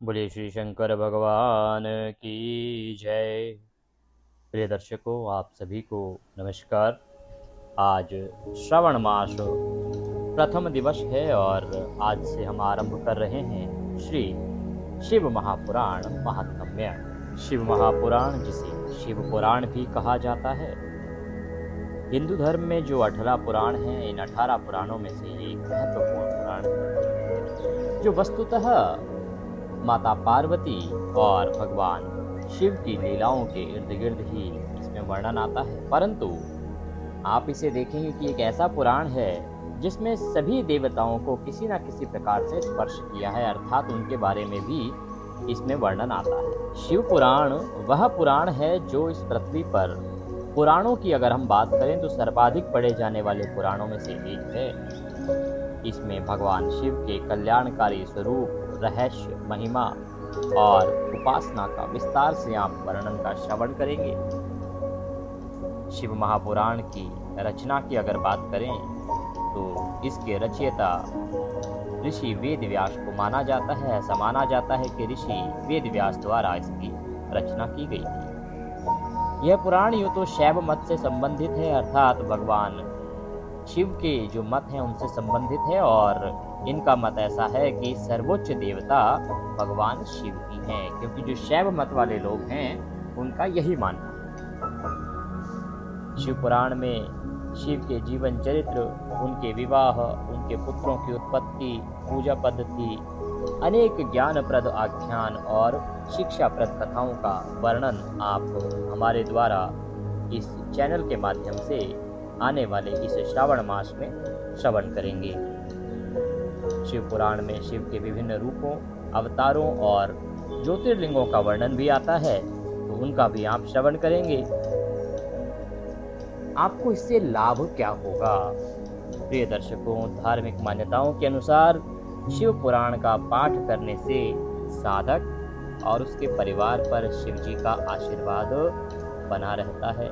बोले श्री शंकर भगवान की जय। प्रिय दर्शकों, आप सभी को नमस्कार। आज श्रावण मास प्रथम दिवस है और आज से हम आरंभ कर रहे हैं श्री शिव महापुराण महात्म्य। शिव महापुराण, जिसे शिव पुराण भी कहा जाता है, हिंदू धर्म में जो 18 पुराण हैं, इन 18 पुराणों में से एक महत्वपूर्ण पुराण है, जो वस्तुतः माता पार्वती और भगवान शिव की लीलाओं के इर्द गिर्द ही इसमें वर्णन आता है। परंतु आप इसे देखेंगे कि एक ऐसा पुराण है जिसमें सभी देवताओं को किसी न किसी प्रकार से स्पर्श किया है, अर्थात उनके बारे में भी इसमें वर्णन आता है। शिव पुराण वह पुराण है जो इस पृथ्वी पर पुराणों की अगर हम बात करें तो सर्वाधिक पढ़े जाने वाले पुराणों में से एक है। इसमें भगवान शिव के कल्याणकारी स्वरूप, रहस्य, महिमा और उपासना का विस्तार से आप वर्णन का श्रवण करेंगे। शिव महापुराण की रचना की अगर बात करें तो इसके रचयिता ऋषि वेद व्यास को माना जाता है। ऐसा माना जाता है कि ऋषि वेद व्यास द्वारा इसकी रचना की गई थी। यह पुराण यूँ तो शैव मत से संबंधित है, अर्थात भगवान शिव के जो मत हैं उनसे संबंधित है, और इनका मत ऐसा है कि सर्वोच्च देवता भगवान शिव ही हैं, क्योंकि जो शैव मत वाले लोग हैं उनका यही मानना है। शिव पुराण में शिव के जीवन चरित्र, उनके विवाह, उनके पुत्रों की उत्पत्ति, पूजा पद्धति, अनेक ज्ञानप्रद आख्यान और शिक्षाप्रद कथाओं का वर्णन आप हमारे द्वारा इस चैनल के माध्यम से आने वाले इस श्रावण मास में श्रवण करेंगे। शिव पुराण में शिव के विभिन्न रूपों, अवतारों और ज्योतिर्लिंगों का वर्णन भी आता है, तो उनका भी आप श्रवण करेंगे। आपको इससे लाभ क्या होगा? प्रिय दर्शकों, धार्मिक मान्यताओं के अनुसार शिव पुराण का पाठ करने से साधक और उसके परिवार पर शिव जी का आशीर्वाद बना रहता है।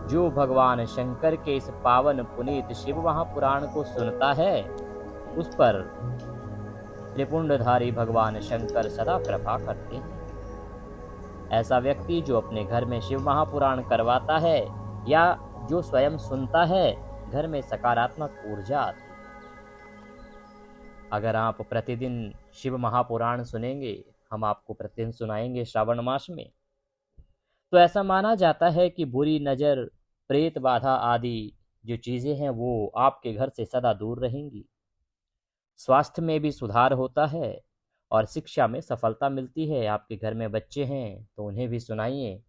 जो भगवान शंकर के इस पावन पुनीत शिव महापुराण को सुनता है, उस पर त्रिपुंडधारी भगवान शंकर सदा कृपा करते हैं। ऐसा व्यक्ति जो अपने घर में शिव महापुराण करवाता है या जो स्वयं सुनता है, घर में सकारात्मक ऊर्जा आती है। अगर आप प्रतिदिन शिव महापुराण सुनेंगे, हम आपको प्रतिदिन सुनाएंगे श्रावण मास में, तो ऐसा माना जाता है कि बुरी नज़र, प्रेत बाधा आदि जो चीज़ें हैं वो आपके घर से सदा दूर रहेंगी। स्वास्थ्य में भी सुधार होता है और शिक्षा में सफलता मिलती है। आपके घर में बच्चे हैं तो उन्हें भी सुनाइए,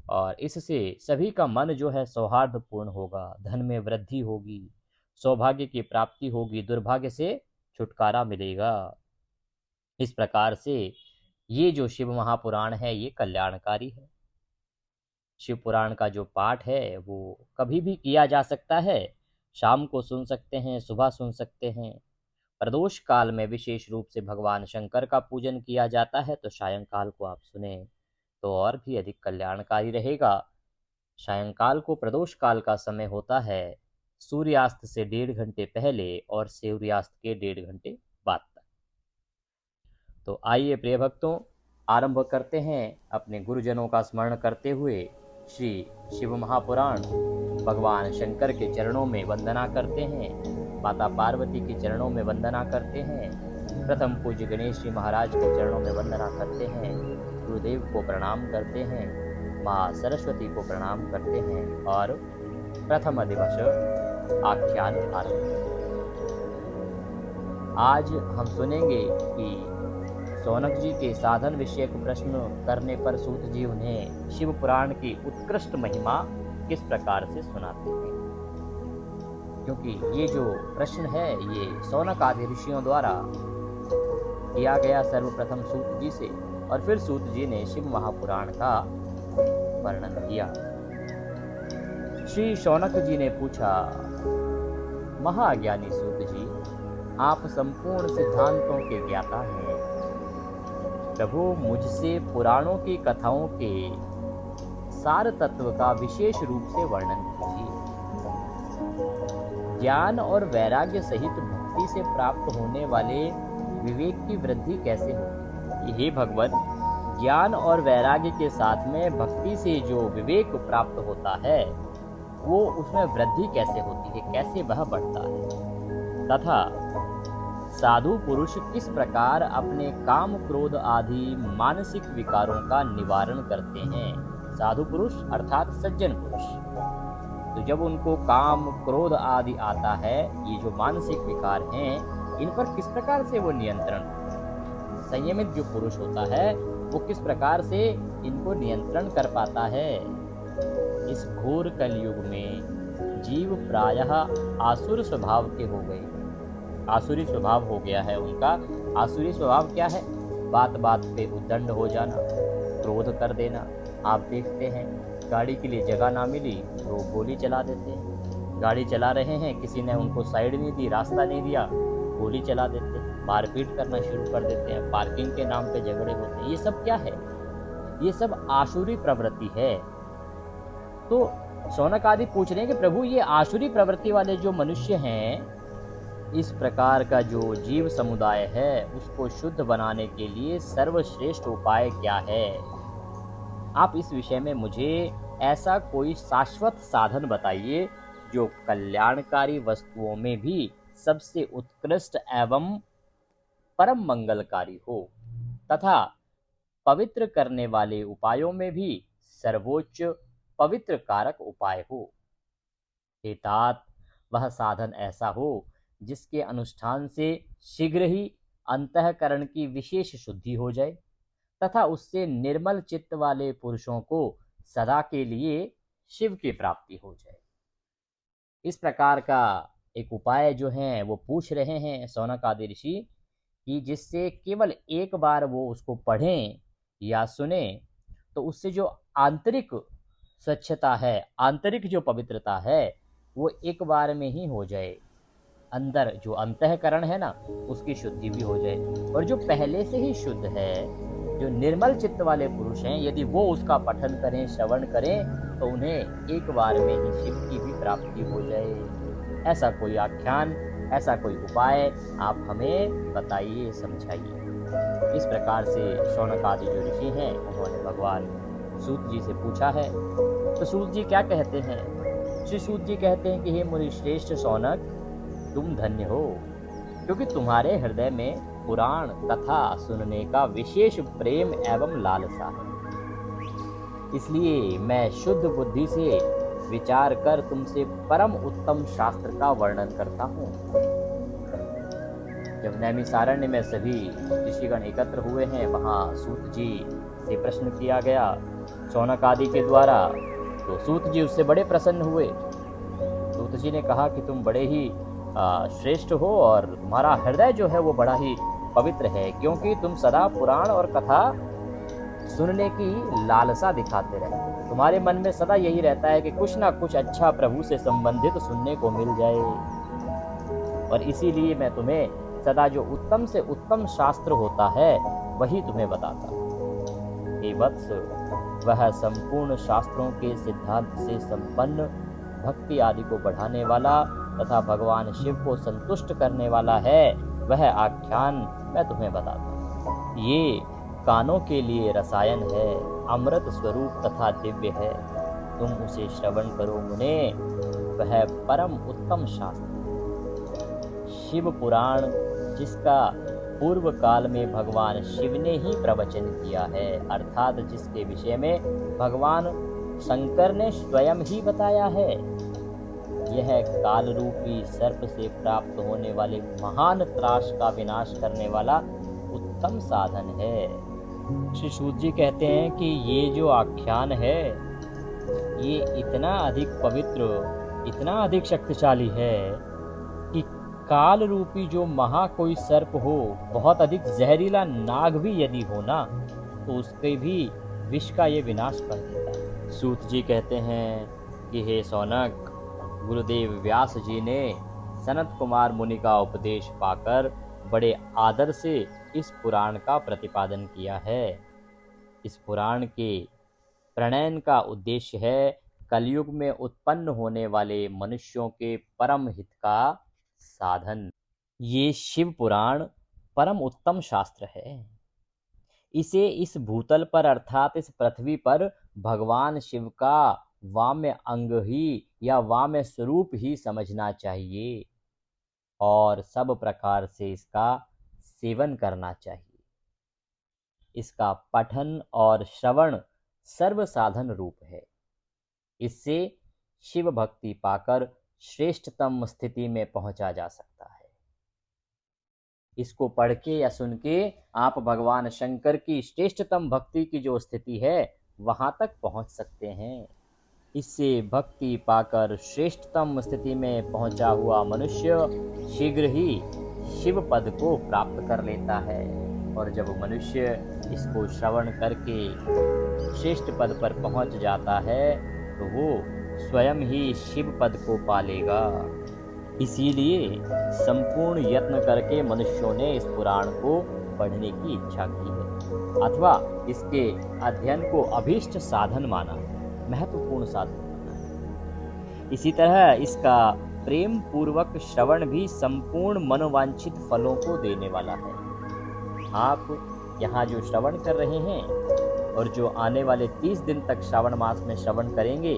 और इससे सभी का मन जो है सौहार्दपूर्ण होगा, धन में वृद्धि होगी, सौभाग्य की प्राप्ति होगी, दुर्भाग्य से छुटकारा मिलेगा। इस प्रकार से ये जो शिव महापुराण है ये कल्याणकारी है। शिव पुराण का जो पाठ है वो कभी भी किया जा सकता है। शाम को सुन सकते हैं, सुबह सुन सकते हैं। प्रदोष काल में विशेष रूप से भगवान शंकर का पूजन किया जाता है, तो सायंकाल को आप सुने तो और भी अधिक कल्याणकारी रहेगा। सायंकाल को प्रदोष काल का समय होता है सूर्यास्त से 1.5 घंटे पहले और सूर्यास्त के 1.5 घंटे बाद तक। तो आइए प्रिय भक्तों, आरंभ करते हैं अपने गुरुजनों का स्मरण करते हुए श्री शिव महापुराण। भगवान शंकर के चरणों में वंदना करते हैं, माता पार्वती के चरणों में वंदना करते हैं, प्रथम पूज्य गणेश जी महाराज के चरणों में वंदना करते हैं, गुरुदेव को प्रणाम करते हैं, माँ सरस्वती को प्रणाम करते हैं और प्रथम दिवस आख्यान आरंभ। आज हम सुनेंगे कि शौनक जी के साधन विषयक प्रश्न करने पर सूत जी उन्हें शिव पुराण की उत्कृष्ट महिमा किस प्रकार से सुनाते हैं, क्योंकि ये जो प्रश्न है ये शौनक आदि ऋषियों द्वारा किया गया सर्वप्रथम सूत जी से, और फिर सूत जी ने शिव महापुराण का वर्णन किया। श्री शौनक जी ने पूछा, महाज्ञानी सूत जी, आप संपूर्ण सिद्धांतों के ज्ञाता हैं। प्रभु, मुझसे पुराणों की कथाओं के सार तत्व का विशेष रूप से वर्णन कीजिए। ज्ञान और वैराग्य सहित भक्ति से प्राप्त होने वाले विवेक की वृद्धि कैसे होगी? कि हे भगवान, ज्ञान और वैराग्य के साथ में भक्ति से जो विवेक प्राप्त होता है, वो उसमें वृद्धि कैसे होती है, कैसे वह बढ़ता है, तथा साधु पुरुष किस प्रकार अपने काम क्रोध आदि मानसिक विकारों का निवारण करते हैं। साधु पुरुष अर्थात सज्जन पुरुष, तो जब उनको काम क्रोध आदि आता है, ये जो मानसिक विकार हैं, इन पर किस प्रकार से वो नियंत्रण, संयमित जो पुरुष होता है वो किस प्रकार से इनको नियंत्रण कर पाता है। इस घोर कलयुग में जीव प्रायः आसुर स्वभाव के हो गए, आसुरी स्वभाव हो गया है उनका। आसुरी स्वभाव क्या है? बात बात पे उद्दंड हो जाना, क्रोध कर देना। आप देखते हैं गाड़ी के लिए जगह ना मिली तो गोली चला देते हैं, गाड़ी चला रहे हैं, किसी ने उनको साइड नहीं दी, रास्ता नहीं दिया, गोली चला देते हैं, मारपीट करना शुरू कर देते हैं, पार्किंग के नाम पे झगड़े होते हैं। ये सब क्या है? ये सब आसुरी प्रवृत्ति है। तो शौनक आदि पूछ रहे हैं कि प्रभु, ये आसुरी प्रवृत्ति वाले जो मनुष्य हैं, इस प्रकार का जो जीव समुदाय है, उसको शुद्ध बनाने के लिए सर्वश्रेष्ठ उपाय क्या है? आप इस विषय में मुझे ऐसा कोई शाश्वत साधन बताइए जो कल्याणकारी वस्तुओं में भी सबसे उत्कृष्ट एवं परम मंगलकारी हो, तथा पवित्र करने वाले उपायों में भी सर्वोच्च पवित्र कारक उपाय हो। हे तात, वह साधन ऐसा हो जिसके अनुष्ठान से शीघ्र ही अंतःकरण की विशेष शुद्धि हो जाए, तथा उससे निर्मल चित्त वाले पुरुषों को सदा के लिए शिव की प्राप्ति हो जाए। इस प्रकार का एक उपाय जो है वो पूछ रहे हैं शौनक आदि ऋषि, कि जिससे केवल एक बार वो उसको पढ़ें या सुने तो उससे जो आंतरिक स्वच्छता है, आंतरिक जो पवित्रता है, वो एक बार में ही हो जाए। अंदर जो अंतःकरण है ना, उसकी शुद्धि भी हो जाए। और जो पहले से ही शुद्ध है, जो निर्मल चित्त वाले पुरुष हैं, यदि वो उसका पठन करें, श्रवण करें, तो उन्हें एक बार में ही शिव की भी प्राप्ति हो जाए। ऐसा कोई आख्यान, ऐसा कोई उपाय आप हमें बताइए, समझाइए। इस प्रकार से शौनक आदि जो ऋषि हैं, उन्होंने भगवान सूत जी से पूछा है। तो सूत जी क्या कहते हैं? श्री सूत जी कहते हैं कि हे मुनि श्रेष्ठ शौनक, तुम धन्य हो, क्योंकि तुम्हारे हृदय में पुराण कथा सुनने का विशेष प्रेम एवं लालसा है। इसलिए मैं शुद्ध बुद्धि से विचार कर तुमसे परम उत्तम शास्त्र का वर्णन करता हूँ। जब नैमिषारण्य में सभी ऋषिगण एकत्र हुए हैं, वहाँ सूत जी से प्रश्न किया गया शौनक आदि के द्वारा, तो सूत जी उससे बड़े प्रसन्न हुए। सूत जी ने कहा कि तुम बड़े ही श्रेष्ठ हो और तुम्हारा हृदय जो है वो बड़ा ही पवित्र है, क्योंकि तुम सदा पुराण और कथा सुनने की लालसा दिखाते रहते। तुम्हारे मन में सदा यही रहता है कि कुछ ना कुछ अच्छा प्रभु से संबंधित सुनने को मिल जाए, और इसीलिए मैं तुम्हें सदा जो उत्तम से उत्तम शास्त्र होता है वही तुम्हें बताता हूँ। हे वत्स, वह संपूर्ण शास्त्रों के सिद्धांत से संपन्न, भक्ति आदि को बढ़ाने वाला तथा भगवान शिव को संतुष्ट करने वाला है, वह आख्यान मैं तुम्हें बताता हूँ। ये कानों के लिए रसायन है, अमृत स्वरूप तथा दिव्य है। तुम उसे श्रवण करो मुने, वह परम उत्तम शास्त्र शिव पुराण, जिसका पूर्व काल में भगवान शिव ने ही प्रवचन किया है, अर्थात जिसके विषय में भगवान शंकर ने स्वयं ही बताया है। यह काल रूपी सर्प से प्राप्त होने वाले महान त्रास का विनाश करने वाला उत्तम साधन है। श्री सूत जी कहते हैं कि ये जो आख्यान है, ये इतना अधिक पवित्र, इतना अधिक शक्तिशाली है कि काल रूपी जो महा कोई सर्प हो, बहुत अधिक जहरीला नाग भी यदि हो ना, तो उसके भी विष का ये विनाश कर देता है। सूत जी कहते हैं कि हे शौनक, गुरुदेव व्यास जी ने सनत कुमार मुनि का उपदेश पाकर बड़े आदर से इस पुराण का प्रतिपादन किया है। इस पुराण के प्रणयन का उद्देश्य है कलयुग में उत्पन्न होने वाले मनुष्यों के परम हित का साधन। ये शिव पुराण परम उत्तम शास्त्र है। इसे इस भूतल पर अर्थात इस पृथ्वी पर भगवान शिव का वाम्य अंग ही या वाम्य स्वरूप ही समझना चाहिए और सब प्रकार से इसका सेवन करना चाहिए। इसका पठन और श्रवण सर्व साधन रूप है। इससे शिव भक्ति पाकर श्रेष्ठतम स्थिति में पहुंचा जा सकता है। इसको पढ़ के या सुन के आप भगवान शंकर की श्रेष्ठतम भक्ति की जो स्थिति है वहां तक पहुंच सकते हैं। इससे भक्ति पाकर श्रेष्ठतम स्थिति में पहुंचा हुआ मनुष्य शीघ्र ही शिव पद को प्राप्त कर लेता है और जब मनुष्य इसको श्रवण करके श्रेष्ठ पद पर पहुंच जाता है तो वो स्वयं ही शिव पद को पालेगा। इसीलिए संपूर्ण यत्न करके मनुष्यों ने इस पुराण को पढ़ने की इच्छा की है अथवा इसके अध्ययन को अभीष्ट साधन माना, महत्वपूर्ण साधन माना है। इसी तरह इसका प्रेम पूर्वक श्रवण भी संपूर्ण मनोवांछित फलों को देने वाला है। आप यहाँ जो श्रवण कर रहे हैं और जो आने वाले 30 दिन तक श्रावण मास में श्रवण करेंगे,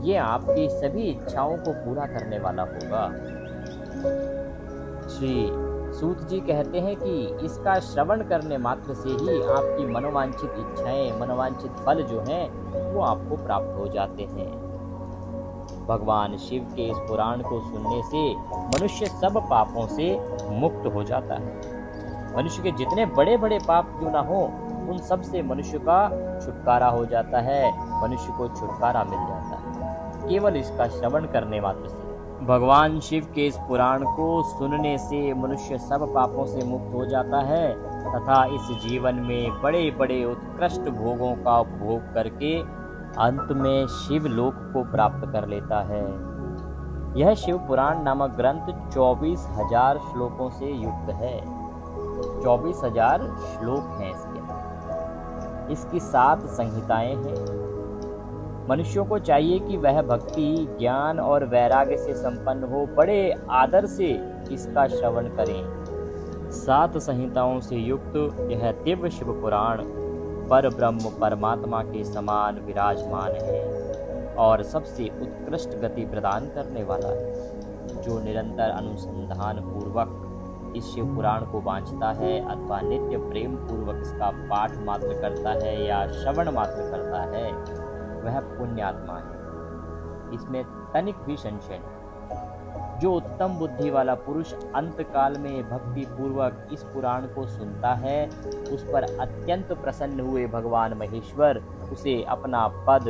ये आपकी सभी इच्छाओं को पूरा करने वाला होगा। श्री सूत जी कहते हैं कि इसका श्रवण करने मात्र से ही आपकी मनोवांछित इच्छाएं, मनोवांछित फल जो हैं वो आपको प्राप्त हो जाते हैं। भगवान शिव के इस पुराण को सुनने से मनुष्य सब पापों से मुक्त हो जाता है। मनुष्य के जितने बड़े बड़े पाप क्यों ना हो, उन सब से मनुष्य का छुटकारा हो जाता है, मनुष्य को छुटकारा मिल जाता है केवल इसका श्रवण करने मात्र से। भगवान शिव के इस पुराण को सुनने से मनुष्य सब पापों से मुक्त हो जाता है तथा इस जीवन में बड़े बड़े उत्कृष्ट भोगों का उपभोग करके अंत में शिव लोक को प्राप्त कर लेता है। यह शिव पुराण नामक ग्रंथ 24,000 श्लोकों से युक्त है। 24,000 श्लोक हैं इसकी 7 संहिताएं हैं। मनुष्यों को चाहिए कि वह भक्ति, ज्ञान और वैराग्य से संपन्न हो, बड़े आदर से इसका श्रवण करें। 7 संहिताओं से युक्त यह दिव्य शिव पुराण पर ब्रह्म परमात्मा के समान विराजमान है और सबसे उत्कृष्ट गति प्रदान करने वाला है। जो निरंतर अनुसंधान पूर्वक इस शिव पुराण को वांछता है अथवा नित्य प्रेम पूर्वक इसका पाठ मात्र करता है या श्रवण मात्र करता है, वह पुण्यात्मा है। इसमें तनिक भी संशय नहीं। जो उत्तम बुद्धि वाला पुरुष अंतकाल में भक्ति पूर्वक इस पुराण को सुनता है, उस पर अत्यंत प्रसन्न हुए भगवान महेश्वर उसे अपना पद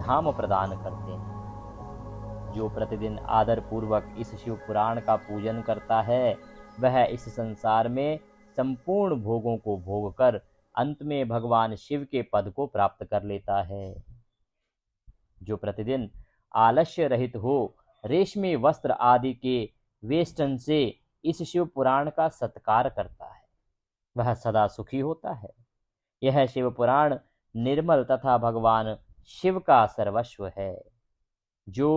धाम प्रदान करते हैं। जो प्रतिदिन आदर पूर्वक इस शिव पुराण का पूजन करता है, वह इस संसार में संपूर्ण भोगों को भोग कर अंत में भगवान शिव के पद को प्राप्त कर लेता है। जो प्रतिदिन आलस्य रहित हो, रेशमी वस्त्र आदि के वेष्टन से इस शिव पुराण का सत्कार करता है, वह सदा सुखी होता है। यह शिव पुराण निर्मल तथा भगवान शिव का सर्वस्व है। जो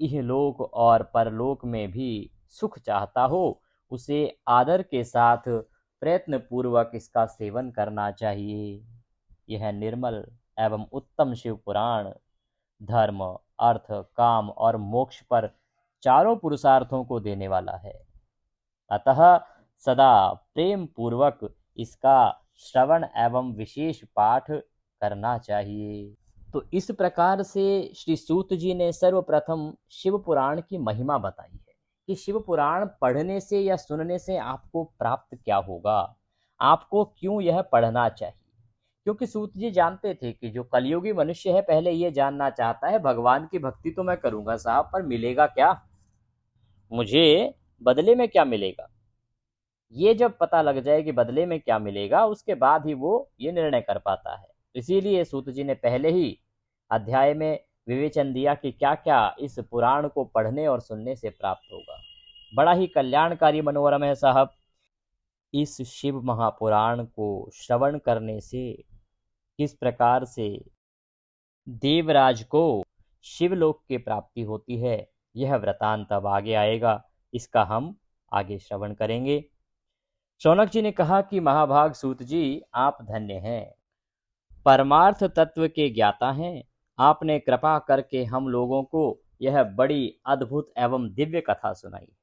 इहलोक और परलोक में भी सुख चाहता हो, उसे आदर के साथ प्रयत्न पूर्वक इसका सेवन करना चाहिए। यह निर्मल एवं उत्तम शिव पुराण धर्म, अर्थ, काम और मोक्ष पर चारों पुरुषार्थों को देने वाला है। अतः सदा प्रेम पूर्वक इसका श्रवण एवं विशेष पाठ करना चाहिए। तो इस प्रकार से श्री सूत जी ने सर्वप्रथम शिव पुराण की महिमा बताई है कि शिव पुराण पढ़ने से या सुनने से आपको प्राप्त क्या होगा, आपको क्यों यह पढ़ना चाहिए। क्योंकि सूत जी जानते थे कि जो कलयुगी मनुष्य है पहले ये जानना चाहता है भगवान की भक्ति तो मैं करूंगा साहब, पर मिलेगा क्या, मुझे बदले में क्या मिलेगा। ये जब पता लग जाए कि बदले में क्या मिलेगा, उसके बाद ही वो ये निर्णय कर पाता है। इसीलिए सूत जी ने पहले ही अध्याय में विवेचन दिया कि क्या क्या इस पुराण को पढ़ने और सुनने से प्राप्त होगा। बड़ा ही कल्याणकारी मनोरम है साहब। इस शिव महापुराण को श्रवण करने से किस प्रकार से देवराज को शिवलोक की प्राप्ति होती है, यह वृतांत अब आगे आएगा, इसका हम आगे श्रवण करेंगे। शौनक जी ने कहा कि महाभाग सूत जी, आप धन्य हैं, परमार्थ तत्व के ज्ञाता हैं। आपने कृपा करके हम लोगों को यह बड़ी अद्भुत एवं दिव्य कथा सुनाई है।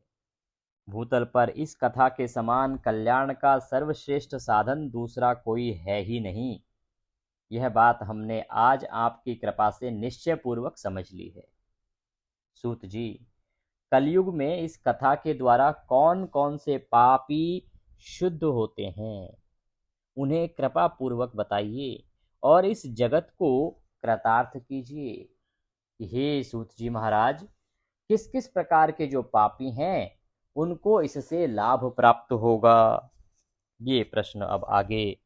भूतल पर इस कथा के समान कल्याण का सर्वश्रेष्ठ साधन दूसरा कोई है ही नहीं। यह बात हमने आज आपकी कृपा से निश्चय पूर्वक समझ ली है। सूत जी, कलयुग में इस कथा के द्वारा कौन कौन से पापी शुद्ध होते हैं, उन्हें कृपा पूर्वक बताइए और इस जगत को कृतार्थ कीजिए। हे सूत जी महाराज, किस किस प्रकार के जो पापी हैं उनको इससे लाभ प्राप्त होगा? ये प्रश्न अब आगे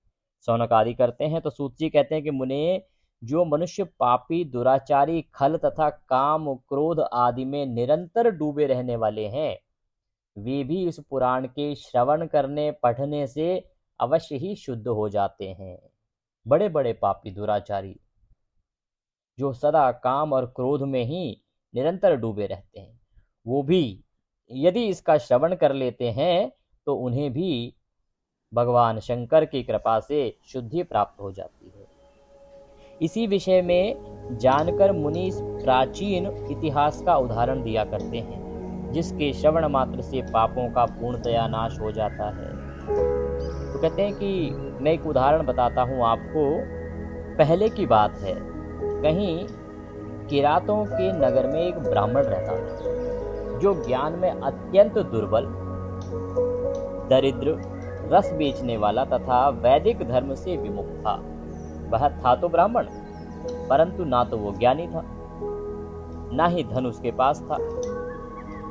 शौनक आदि करते हैं। तो सूत जी कहते हैं कि मुने, जो मनुष्य पापी, दुराचारी, खल तथा काम, क्रोध आदि में निरंतर डूबे रहने वाले हैं, वे भी इस पुराण के श्रवण करने पढ़ने से अवश्य ही शुद्ध हो जाते हैं। बड़े बड़े पापी, दुराचारी, जो सदा काम और क्रोध में ही निरंतर डूबे रहते हैं, वो भी यदि इसका श्रवण कर लेते हैं तो उन्हें भी भगवान शंकर की कृपा से शुद्धि प्राप्त हो जाती है। इसी विषय में जानकर मुनि इस प्राचीन इतिहास का उदाहरण दिया करते हैं, जिसके श्रवण मात्र से पापों का पूर्णतया नाश हो जाता है। तो कहते हैं कि मैं एक उदाहरण बताता हूँ आपको। पहले की बात है, कहीं किरातों के नगर में एक ब्राह्मण रहता था, जो ज्ञान में अत्यंत दुर्बल, दरिद्र, रस बेचने वाला तथा वैदिक धर्म से विमुख था। वह था तो ब्राह्मण, परंतु ना तो वो ज्ञानी था, ना ही धन उसके पास था,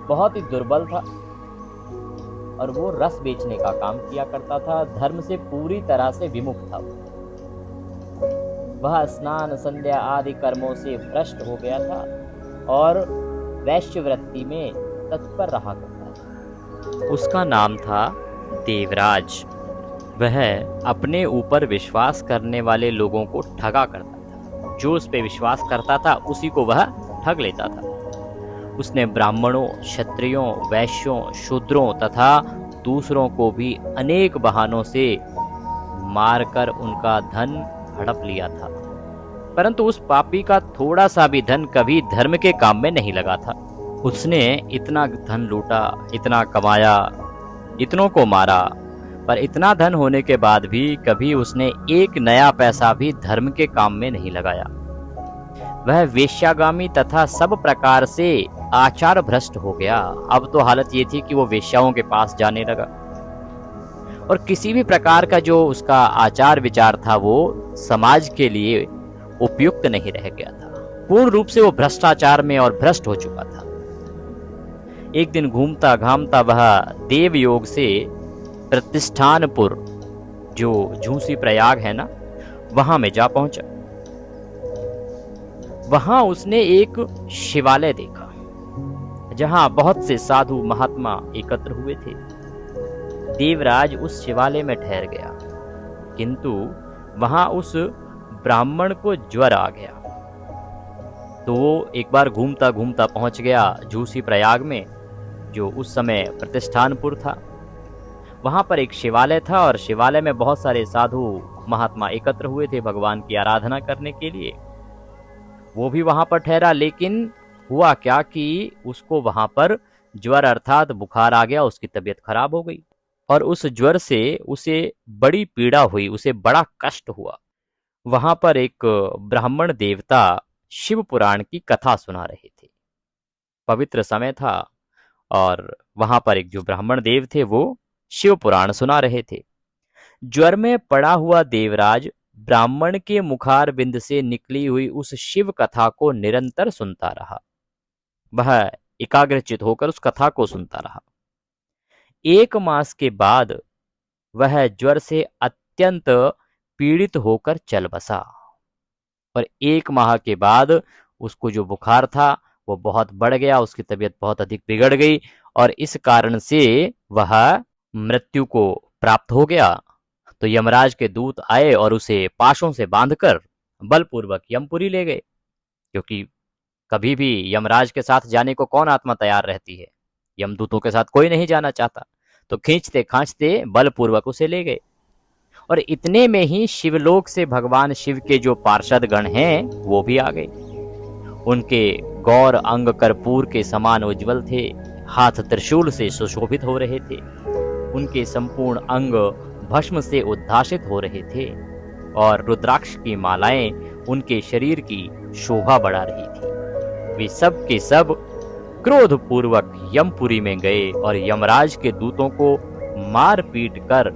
बहुत ही दुर्बल था और वो रस बेचने का काम किया करता था। धर्म से पूरी तरह से विमुख था। वह स्नान, संध्या आदि कर्मों से भ्रष्ट हो गया था और वैश्यवृत्ति में तत्पर रहा करता था। उसका नाम था देवराज। वह अपने ऊपर विश्वास करने वाले लोगों को ठगा करता था। जो उस पे विश्वास करता था उसी को वह ठग लेता था। उसने ब्राह्मणों, क्षत्रियों, वैश्यों, शूद्रों तथा दूसरों को भी अनेक बहानों से मारकर उनका धन हड़प लिया था, परंतु उस पापी का थोड़ा सा भी धन कभी धर्म के काम में नहीं लगा था। उसने इतना धन लूटा, इतना कमाया, इतनों को मारा, पर इतना धन होने के बाद भी कभी उसने एक नया पैसा भी धर्म के काम में नहीं लगाया। वह वेश्यागामी तथा सब प्रकार से आचार भ्रष्ट हो गया। अब तो हालत ये थी कि वो वेश्याओं के पास जाने लगा और किसी भी प्रकार का जो उसका आचार विचार था वो समाज के लिए उपयुक्त नहीं रह गया था। पूर्ण रूप से वो भ्रष्टाचार में और भ्रष्ट हो चुका था। एक दिन घूमता घामता वह देवयोग से प्रतिष्ठानपुर, जो झूसी प्रयाग है ना, वहां में जा पहुंचा। वहां उसने एक शिवालय देखा, जहां बहुत से साधु महात्मा एकत्र हुए थे। देवराज उस शिवालय में ठहर गया, किंतु वहां उस ब्राह्मण को ज्वर आ गया। तो वो एक बार घूमता घूमता पहुंच गया झूसी प्रयाग में, जो उस समय प्रतिष्ठानपुर था। वहां पर एक शिवालय था और शिवालय में बहुत सारे साधु महात्मा एकत्र हुए थे भगवान की आराधना करने के लिए। वो भी वहां पर ठहरा, लेकिन हुआ क्या कि उसको वहां पर ज्वर अर्थात बुखार आ गया, उसकी तबीयत खराब हो गई और उस ज्वर से उसे बड़ी पीड़ा हुई, उसे बड़ा कष्ट हुआ। वहां पर एक ब्राह्मण देवता शिव पुराण की कथा सुना रहे थे। पवित्र समय था और वहां पर एक जो ब्राह्मण देव थे वो शिव पुराण सुना रहे थे। ज्वर में पड़ा हुआ देवराज ब्राह्मण के मुखार बिंद से निकली हुई उस शिव कथा को निरंतर सुनता रहा। वह एकाग्रचित होकर उस कथा को सुनता रहा। 1 मास के बाद वह ज्वर से अत्यंत पीड़ित होकर चल बसा और 1 माह के बाद उसको जो बुखार था वो बहुत बढ़ गया, उसकी तबीयत बहुत अधिक बिगड़ गई और इस कारण से वह मृत्यु को प्राप्त हो गया। तो यमराज के दूत आए और उसे पाशों से बांधकर बलपूर्वक यमपुरी ले गए, क्योंकि कभी भी यमराज के साथ जाने को कौन आत्मा तैयार रहती है? यमदूतों के साथ कोई नहीं जाना चाहता। तो खींचते खांचते बलपूर्वक उसे ले गए। और इतने में ही शिवलोक से भगवान शिव के जो पार्षद गण हैं वो भी आ गए। उनके गौर अंग कर्पूर के समान उज्जवल थे, हाथ त्रिशूल से सुशोभित हो रहे थे, उनके संपूर्ण अंग भस्म से उद्भासित हो रहे थे और रुद्राक्ष की मालाएं उनके शरीर की शोभा बढ़ा रही थी। वे सब के सब क्रोध पूर्वक यमपुरी में गए और यमराज के दूतों को मार पीट कर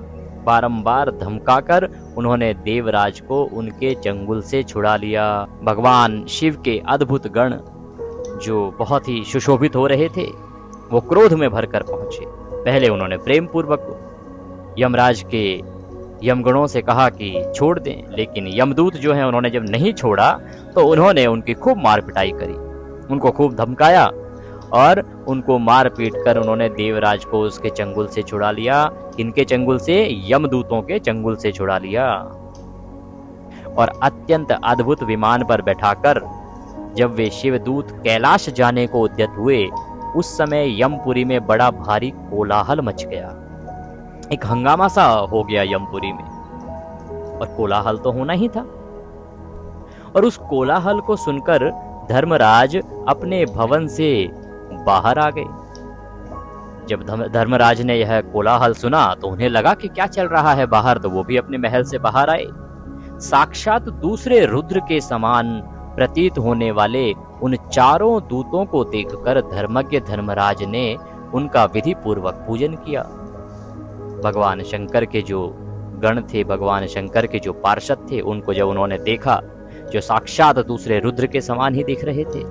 बारंबार धमकाकर उन्होंने देवराज को उनके चंगुल से छुड़ा लिया। भगवान शिव के अद्भुत गण जो बहुत ही सुशोभित हो रहे थे वो क्रोध में भरकर पहुंचे। पहले उन्होंने प्रेम पूर्वक यमराज के यमगणों से कहा कि छोड़ दें, लेकिन यमदूत जो है उन्होंने जब नहीं छोड़ा तो उन्होंने उनकी खूब मार पिटाई करी, उनको खूब धमकाया और उनको मार पीट कर उन्होंने देवराज को उसके चंगुल से छुड़ा लिया। किनके चंगुल से? यमदूतों के चंगुल से छुड़ा लिया। और अत्यंत अद्भुत विमान पर बैठाकर जब वे शिवदूत कैलाश जाने को उद्यत हुए, उस समय यमपुरी में बड़ा भारी कोलाहल मच गया। एक हंगामा सा हो गया यमपुरी में, और कोलाहल तो होना ही था। और उस कोलाहल को सुनकर धर्मराज अपने भवन से बाहर आ गए। जब धर्मराज ने यह कोलाहल सुना तो उन्हें लगा कि क्या चल रहा है बाहर, तो वो भी अपने महल से बाहर आए। साक्षात दूसरे रुद्र के समान प्रतीत होने वाले उन चारों दूतों को देखकर धर्मज्ञ धर्मराज ने उनका विधि पूर्वक पूजन किया। भगवान शंकर के जो गण थे, भगवान शंकर के जो पार्षद थे, उनको जब उन्होंने देखा जो साक्षात दूसरे रुद्र के समान ही दिख रहे थे,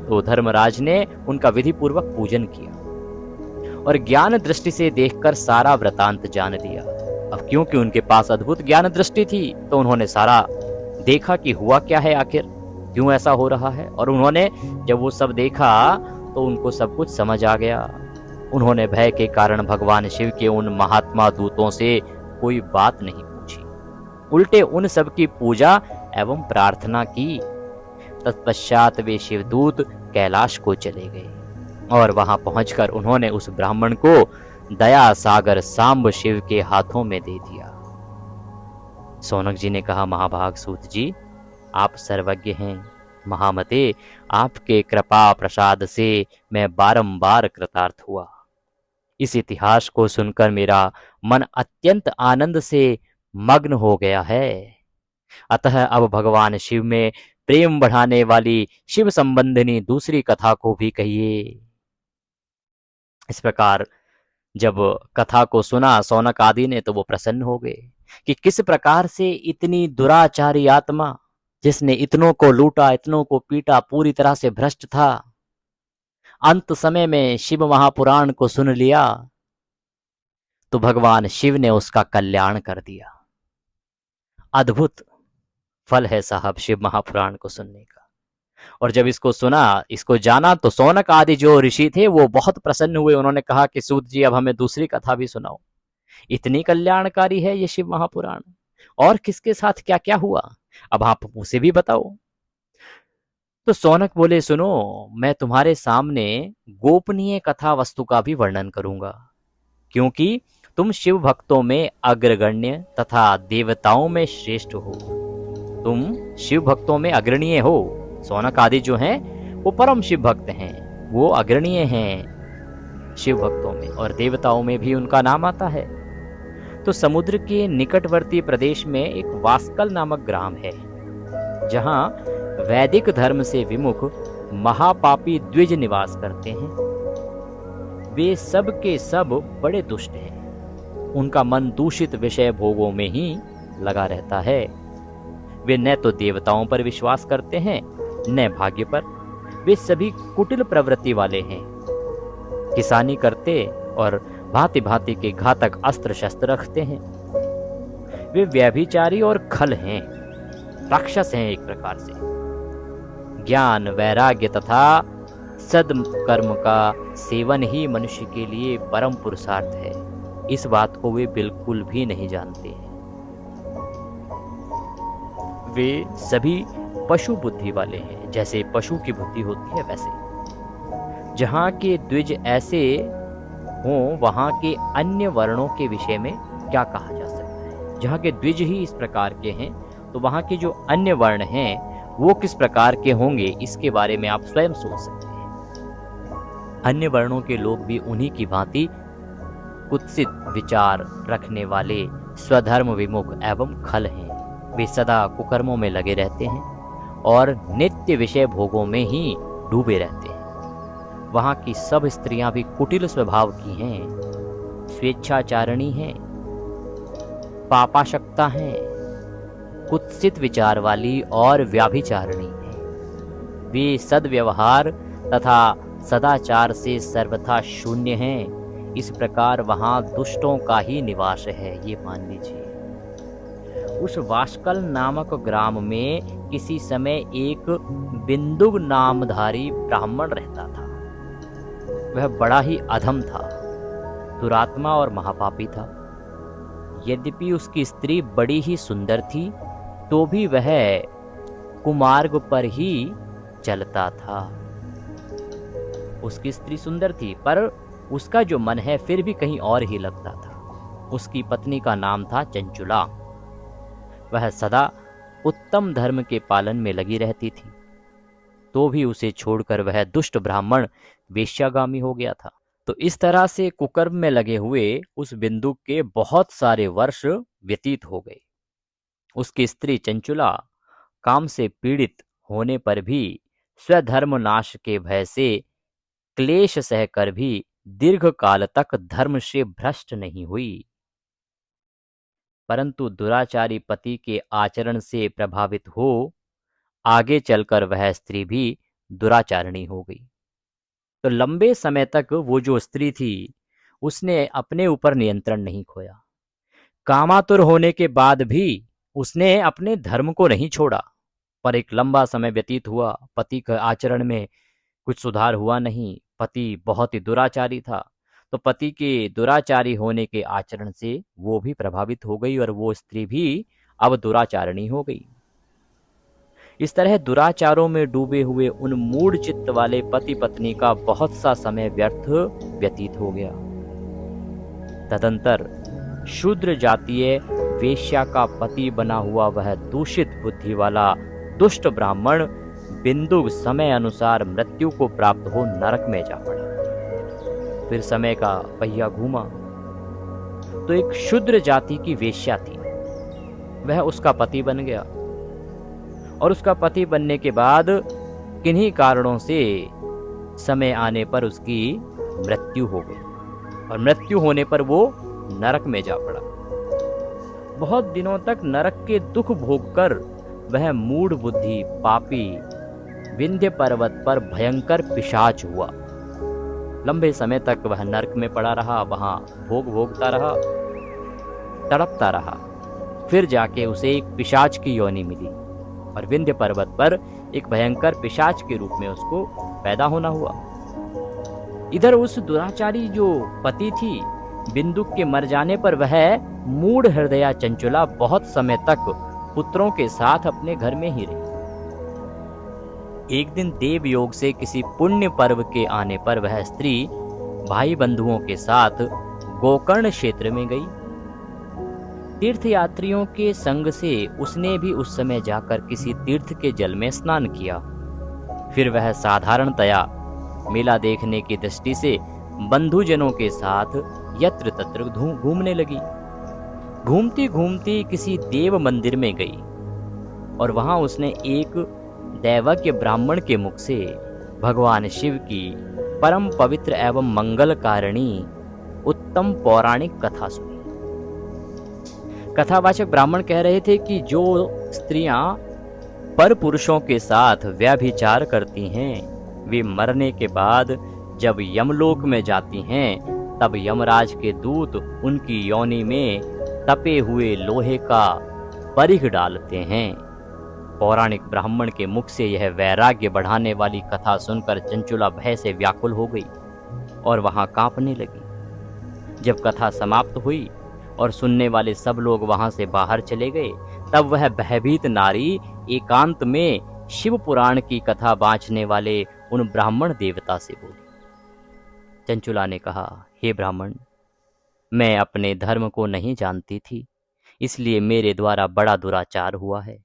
तो धर्मराज ने उनका विधि पूर्वक पूजन किया और ज्ञान दृष्टि से देखकर सारा वृतांत जान लिया। अब क्योंकि उनके पास अद्भुत ज्ञान दृष्टि थी तो उन्होंने सारा देखा कि हुआ क्या है, आखिर क्यों ऐसा हो रहा है। और उन्होंने जब वो सब देखा तो उनको सब कुछ समझ आ गया। उन्होंने भय के कारण भगवान शिव के उन महात्मा दूतों से कोई बात नहीं पूछी, उल्टे उन सब की पूजा एवं प्रार्थना की। तत्पश्चात वे शिवदूत कैलाश को चले गए और वहां पहुंचकर उन्होंने उस ब्राह्मण को दया सागर सांब शिव के हाथों में दे दिया। सौनक जी ने कहा, महाभाग सूत जी, आप सर्वज्ञ हैं, महामते, आपके कृपा प्रसाद से मैं बारंबार कृतार्थ हुआ। इस इतिहास को सुनकर मेरा मन अत्यंत आनंद से मग्न हो गया है। अतः अब भगवान शिव में प्रेम बढ़ाने वाली शिव संबंधिनी दूसरी कथा को भी कहिए। इस प्रकार जब कथा को सुना सौनक आदि ने तो वो प्रसन्न हो गए कि किस प्रकार से इतनी दुराचारी आत्मा, जिसने इतनों को लूटा, इतनों को पीटा, पूरी तरह से भ्रष्ट था, अंत समय में शिव महापुराण को सुन लिया तो भगवान शिव ने उसका कल्याण कर दिया। अद्भुत फल है साहब शिव महापुराण को सुनने का। और जब इसको सुना, इसको जाना, तो सौनक आदि जो ऋषि थे वो बहुत प्रसन्न हुए। उन्होंने कहा कि सूत जी अब हमें दूसरी कथा भी सुनाओ, इतनी कल्याणकारी है ये शिव महापुराण, और किसके साथ क्या क्या हुआ, अब आप उसे भी बताओ। तो सौनक बोले, सुनो, मैं तुम्हारे सामने गोपनीय कथा वस्तु का भी वर्णन करूंगा, क्योंकि तुम शिव भक्तों में अग्रगण्य तथा देवताओं में श्रेष्ठ हो। तुम शिव भक्तों में अग्रणीय हो। सौनक आदि जो हैं वो परम शिव भक्त हैं, वो अग्रणीय हैं शिव भक्तों में, और देवताओं में भी उनका नाम आता है। तो समुद्र के निकटवर्ती प्रदेश में एक वास्कल नामक ग्राम है, जहां वैदिक धर्म से विमुख महापापी द्विज निवास करते हैं। वे सब के सब बड़े दुष्ट हैं। उनका मन दूषित विषय भोगों में ही लगा रहता है। वे न तो देवताओं पर विश्वास करते हैं न भाग्य पर। वे सभी कुटिल प्रवृत्ति वाले हैं, किसानी करते और भांति भांति के घातक अस्त्र शस्त्र रखते हैं। वे व्यभिचारी और खल हैं, राक्षस हैं एक प्रकार से। ज्ञान, वैराग्य तथा सद्कर्म का सेवन ही मनुष्य के लिए परम पुरुषार्थ है। इस बात को वे बिल्कुल भी नहीं जानते हैं। वे सभी पशु बुद्धि वाले हैं, जैसे पशु की बुद्धि होती है वैसे। जहाँ के द्विज ऐसे हो वहाँ के अन्य वर्णों के विषय में क्या कहा जा सकता है। जहाँ के द्विज ही इस प्रकार के हैं, तो वहाँ के जो अन्य वर्ण हैं वो किस प्रकार के होंगे, इसके बारे में आप स्वयं सोच सकते हैं। अन्य वर्णों के लोग भी उन्हीं की भांति कुत्सित विचार रखने वाले, स्वधर्म विमुख एवं खल हैं। वे सदा कुकर्मों में लगे रहते हैं और नित्य विषय भोगों में ही डूबे रहते हैं। वहाँ की सब स्त्रियां भी कुटिल स्वभाव की हैं, स्वेच्छाचारिणी हैं, पापाशक्ता हैं, कुत्सित विचार वाली और व्याभिचारिणी हैं। वे सद्व्यवहार तथा सदाचार से सर्वथा शून्य हैं। इस प्रकार वहाँ दुष्टों का ही निवास है, ये मान लीजिए। उस वास्कल नामक ग्राम में किसी समय एक बिंदुक नामधारी ब्राह्मण रहता था। वह बड़ा ही अधम था, दुरात्मा और महापापी था। यद्यपि उसकी स्त्री बड़ी ही सुंदर थी, तो भी वह कुमार्ग पर ही चलता था। उसकी स्त्री सुंदर थी, पर उसका जो मन है फिर भी कहीं और ही लगता था। उसकी पत्नी का नाम था चंचुला। वह सदा उत्तम धर्म के पालन में लगी रहती थी, तो भी उसे छोड़कर वह दुष्ट ब्राह्मण वेश्यागामी हो गया था। तो इस तरह से कुकर्म में लगे हुए उस बिंदु के बहुत सारे वर्ष व्यतीत हो गए। उसकी स्त्री चंचुला काम से पीड़ित होने पर भी स्वधर्म नाश के भय से क्लेश सहकर भी दीर्घ काल तक धर्म से भ्रष्ट नहीं हुई, परंतु दुराचारी पति के आचरण से प्रभावित हो आगे चलकर वह स्त्री भी दुराचारिणी हो गई। तो लंबे समय तक वो जो स्त्री थी उसने अपने ऊपर नियंत्रण नहीं खोया। कामातुर होने के बाद भी उसने अपने धर्म को नहीं छोड़ा, पर एक लंबा समय व्यतीत हुआ, पति के आचरण में कुछ सुधार हुआ नहीं। पति बहुत ही दुराचारी था, तो पति के दुराचारी होने के आचरण से वो भी प्रभावित हो गई और वो स्त्री भी अब दुराचारिणी हो गई। इस तरह दुराचारों में डूबे हुए उन मूढ़ चित्त वाले पति पत्नी का बहुत सा समय व्यर्थ व्यतीत हो गया। तदंतर शूद्र जातीय वेश्या का पति बना हुआ वह दूषित बुद्धि वाला दुष्ट ब्राह्मण बिंदु समय अनुसार मृत्यु को प्राप्त हो नरक में जा पड़ा। फिर समय का पहिया घूमा तो एक शूद्र जाति की वेश्या थी, वह उसका पति बन गया। और उसका पति बनने के बाद किन्हीं कारणों से समय आने पर उसकी मृत्यु हो गई और मृत्यु होने पर वो नरक में जा पड़ा। बहुत दिनों तक नरक के दुख भोगकर वह मूढ़ बुद्धि पापी विंध्य पर्वत पर भयंकर पिशाच हुआ। लंबे समय तक वह नरक में पड़ा रहा, वहां भोग भोगता रहा, तड़पता रहा। फिर जाके उसे एक पिशाच की योनि मिली और विंध्य पर्वत पर एक भयंकर पिशाच के रूप में उसको पैदा होना हुआ। इधर उस दुराचारी जो पति थी, बिंदुक के मर जाने पर वह मूढ़ हृदया चंचुला बहुत समय तक पुत्रों के साथ अपने घर में ही रही। एक दिन देव योग से किसी पुण्य पर्व के आने पर वह स्त्री भाई बंधुओं के साथ गोकर्ण क्षेत्र में गई। तीर्थयात्रियों के संग से उसने भी उस समय जाकर किसी तीर्थ के जल में स्नान किया। फिर वह साधारणतया मेला देखने की दृष्टि से बंधुजनों के साथ यत्र तत्र घूमने लगी। घूमती घूमती किसी देव मंदिर में गई और वहां उसने एक दैवज्ञ ब्राह्मण के मुख से भगवान शिव की परम पवित्र एवं मंगलकारिणी उत्तम पौराणिक कथा सुनी। कथावाचक ब्राह्मण कह रहे थे कि जो स्त्रियां पर पुरुषों के साथ व्यभिचार करती हैं, वे मरने के बाद जब यमलोक में जाती हैं, तब यमराज के दूत उनकी योनि में तपे हुए लोहे का परिघ डालते हैं। पौराणिक ब्राह्मण के मुख से यह वैराग्य बढ़ाने वाली कथा सुनकर चंचुला भय से व्याकुल हो गई और वहां कांपने लगी। जब कथा समाप्त हुई और सुनने वाले सब लोग वहां से बाहर चले गए, तब वह भयभीत नारी एकांत में शिव पुराण की कथा बांचने वाले उन ब्राह्मण देवता से बोली, चंचुला ने कहा, हे ब्राह्मण, मैं अपने धर्म को नहीं जानती थी, इसलिए मेरे द्वारा बड़ा दुराचार हुआ है।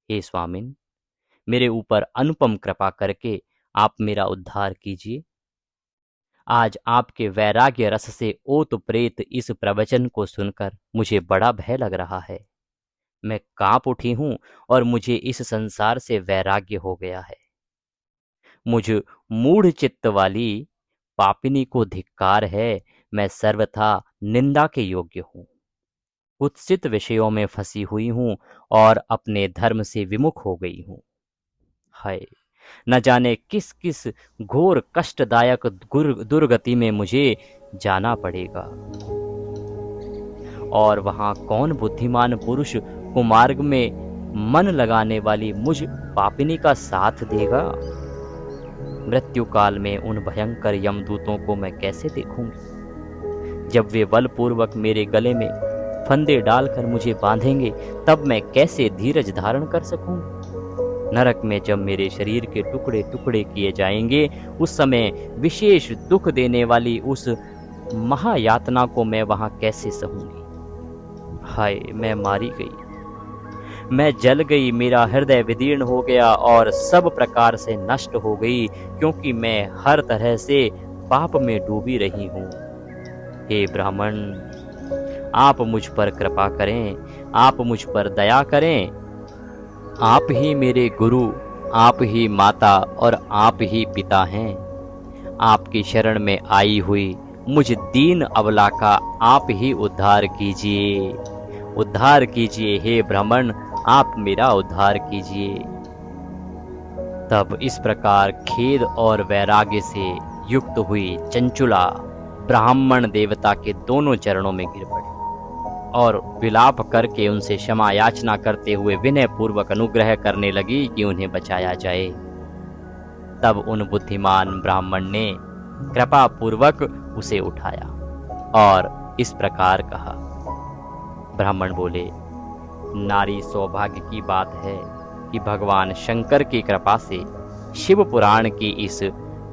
हे स्वामिन, मेरे ऊपर अनुपम कृपा करके आप मेरा उद्धार कीजिए। आज आपके वैराग्य रस से ओत प्रेत इस प्रवचन को सुनकर मुझे बड़ा भय लग रहा है। मैं कांप उठी हूं और मुझे इस संसार से वैराग्य हो गया है। मुझ मूढ़ चित्त वाली पापिनी को धिक्कार है। मैं सर्वथा निंदा के योग्य हूं, कुत्सित विषयों में फंसी हुई हूं और अपने धर्म से विमुख हो गई हूं। हाय, न जाने किस किस घोर कष्टदायक दुर्गति में मुझे जाना पड़ेगा, और वहां कौन बुद्धिमान पुरुष कुमार्ग में मन लगाने वाली मुझ पापिनी का साथ देगा। मृत्यु काल में उन भयंकर यमदूतों को मैं कैसे देखूंगी। जब वे बलपूर्वक मेरे गले में फंदे डालकर मुझे बांधेंगे, तब मैं कैसे धीरज धारण कर सकूंगी। नरक में जब मेरे शरीर के टुकड़े टुकड़े किए जाएंगे, उस समय विशेष दुख देने वाली उस महायातना को मैं वहां कैसे सहूंगी। हाय, मैं मारी गई, मैं जल गई, मेरा हृदय विदीर्ण हो गया और सब प्रकार से नष्ट हो गई, क्योंकि मैं हर तरह से पाप में डूबी रही हूं। हे ब्राह्मण, आप मुझ पर कृपा करें, आप मुझ पर दया करें। आप ही मेरे गुरु, आप ही माता और आप ही पिता हैं। आपकी शरण में आई हुई मुझ दीन अबला का आप ही उद्धार कीजिए, उद्धार कीजिए। हे ब्राह्मण, आप मेरा उद्धार कीजिए। तब इस प्रकार खेद और वैराग्य से युक्त हुई चंचुला ब्राह्मण देवता के दोनों चरणों में गिर पड़ी और विलाप करके उनसे क्षमा याचना करते हुए विनय पूर्वक अनुग्रह करने लगी कि उन्हें बचाया जाए। तब उन बुद्धिमान ब्राह्मण ने कृपा पूर्वक उसे उठाया और इस प्रकार कहा। ब्राह्मण बोले, नारी सौभाग्य की बात है कि भगवान शंकर की कृपा से शिव पुराण की इस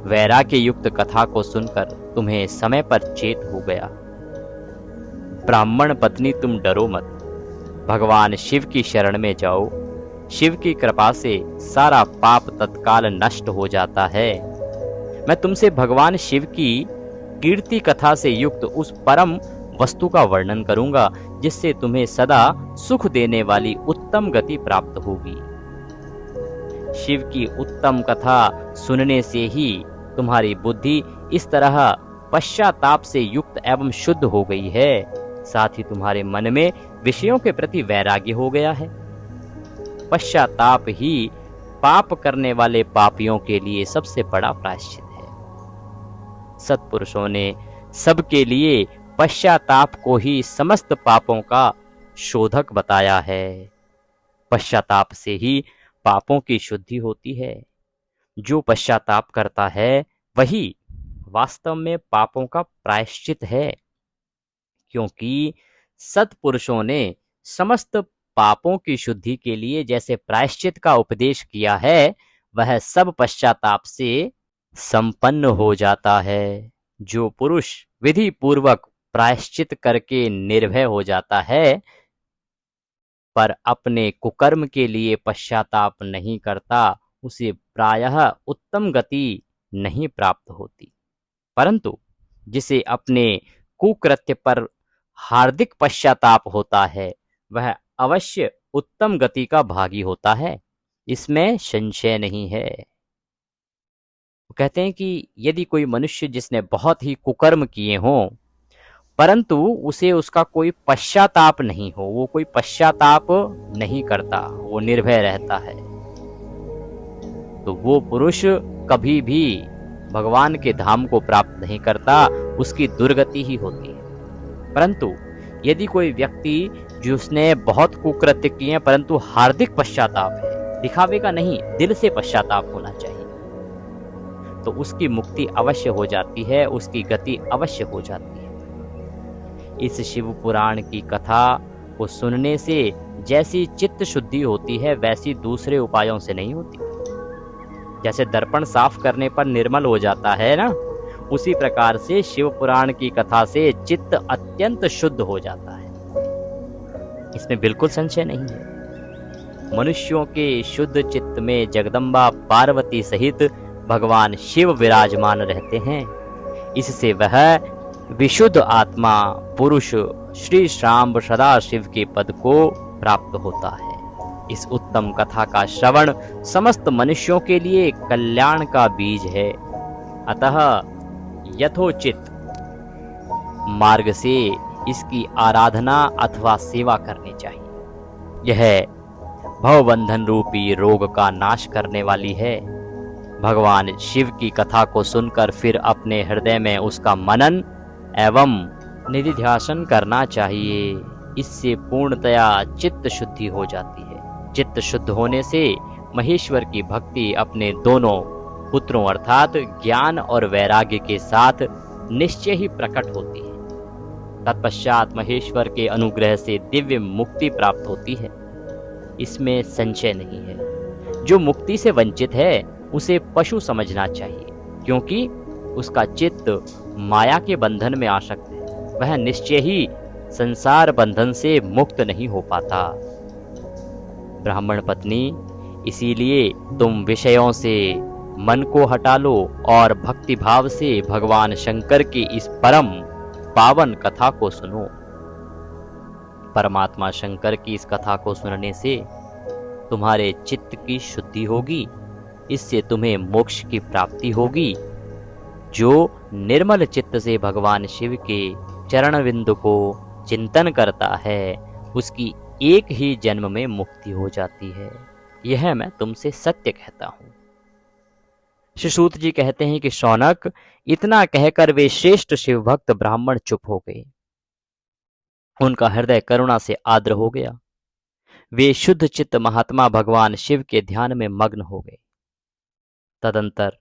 वैराग्य युक्त कथा को सुनकर तुम्हें समय पर चेत हो गया। ब्राह्मण पत्नी, तुम डरो मत, भगवान शिव की शरण में जाओ। शिव की कृपा से सारा पाप तत्काल नष्ट हो जाता है। मैं तुमसे भगवान शिव की कीर्ति कथा से युक्त उस परम वस्तु का वर्णन करूंगा, जिससे तुम्हें सदा सुख देने वाली उत्तम गति प्राप्त होगी। शिव की उत्तम कथा सुनने से ही तुम्हारी बुद्धि इस तरह पश्चाताप से युक्त एवं शुद्ध हो गई है, साथ ही तुम्हारे मन में विषयों के प्रति वैराग्य हो गया है। पश्चाताप ही पाप करने वाले पापियों के लिए सबसे बड़ा प्रायश्चित है। सत्पुरुषों ने सबके लिए पश्चाताप को ही समस्त पापों का शोधक बताया है। पश्चाताप से ही पापों की शुद्धि होती है। जो पश्चाताप करता है वही वास्तव में पापों का प्रायश्चित है, क्योंकि सत्पुरुषों ने समस्त पापों की शुद्धि के लिए जैसे प्रायश्चित का उपदेश किया है, वह सब पश्चाताप से संपन्न हो जाता है। जो पुरुष विधि पूर्वक प्रायश्चित करके निर्भय हो जाता है, पर अपने कुकर्म के लिए पश्चाताप नहीं करता, उसे प्रायः उत्तम गति नहीं प्राप्त होती। परंतु जिसे अपने कुकृत्य पर हार्दिक पश्चाताप होता है, वह अवश्य उत्तम गति का भागी होता है, इसमें संशय नहीं है। वो कहते हैं कि यदि कोई मनुष्य जिसने बहुत ही कुकर्म किए हों, परंतु उसे उसका कोई पश्चाताप नहीं हो, वो कोई पश्चाताप नहीं करता, वो निर्भय रहता है, तो वो पुरुष कभी भी भगवान के धाम को प्राप्त नहीं करता, उसकी दुर्गति ही होती है। परंतु यदि कोई व्यक्ति जिसने बहुत कुकृत्य किए हैं परंतु हार्दिक पश्चाताप है, दिखावे का नहीं, दिल से पश्चाताप होना चाहिए, तो उसकी मुक्ति अवश्य हो जाती है, उसकी गति अवश्य हो जाती है। इस शिव पुराण की कथा को सुनने से जैसी चित्त शुद्धि होती है, वैसी दूसरे उपायों से नहीं होती। जैसे दर्पण साफ करने पर निर्मल हो जाता है ना, उसी प्रकार से शिव पुराण की कथा से चित्त अत्यंत शुद्ध हो जाता है। इसमें बिल्कुल संशय नहीं है। मनुष्यों के शुद्ध चित्त में जगदम्बा पार्वती सहित भगवान शिव विराजमान रहते हैं। इससे वह विशुद्ध आत्मा पुरुष श्री शाम्ब सदाशिव के पद को प्राप्त होता है। इस उत्तम कथा का श्रवण समस्त मनुष्यों के लिए कल्याण का बीज है। अतः यथोचित मार्ग से इसकी आराधना अथवा सेवा करनी चाहिए। यह भवबंधन रूपी रोग का नाश करने वाली है। भगवान शिव की कथा को सुनकर फिर अपने हृदय में उसका मनन एवं निधिध्यासन करना चाहिए। इससे पूर्णतया चित्त शुद्धि हो जाती है। चित्त शुद्ध होने से महेश्वर की भक्ति अपने दोनों पुत्रों अर्थात ज्ञान और वैराग्य के साथ निश्चय ही प्रकट होती है। तत्पश्चात महेश्वर के अनुग्रह से दिव्य मुक्ति प्राप्त होती है। इसमें संशय नहीं है। जो मुक्ति से वंचित है उसे पशु समझना चाहिए, क्योंकि उसका चित्त माया के बंधन में आसक्त है। वह निश्चय ही संसार बंधन से मुक्त नहीं हो पाता। ब्राह्मण पत्नी, इसीलिए तुम विषयों से मन को हटा लो और भक्ति भाव से भगवान शंकर की इस परम पावन कथा को सुनो। परमात्मा शंकर की इस कथा को सुनने से तुम्हारे चित्त की शुद्धि होगी। इससे तुम्हें मोक्ष की प्राप्ति होगी। जो निर्मल चित्त से भगवान शिव के चरण बिंदु को चिंतन करता है उसकी एक ही जन्म में मुक्ति हो जाती है। यह मैं तुमसे सत्य कहता हूं। सुश्रुत जी कहते हैं कि शौनक, इतना कहकर वे श्रेष्ठ शिव भक्त ब्राह्मण चुप हो गए। उनका हृदय करुणा से आर्द्र हो गया। वे शुद्ध चित्त महात्मा भगवान शिव के ध्यान में मग्न हो गए। तदंतर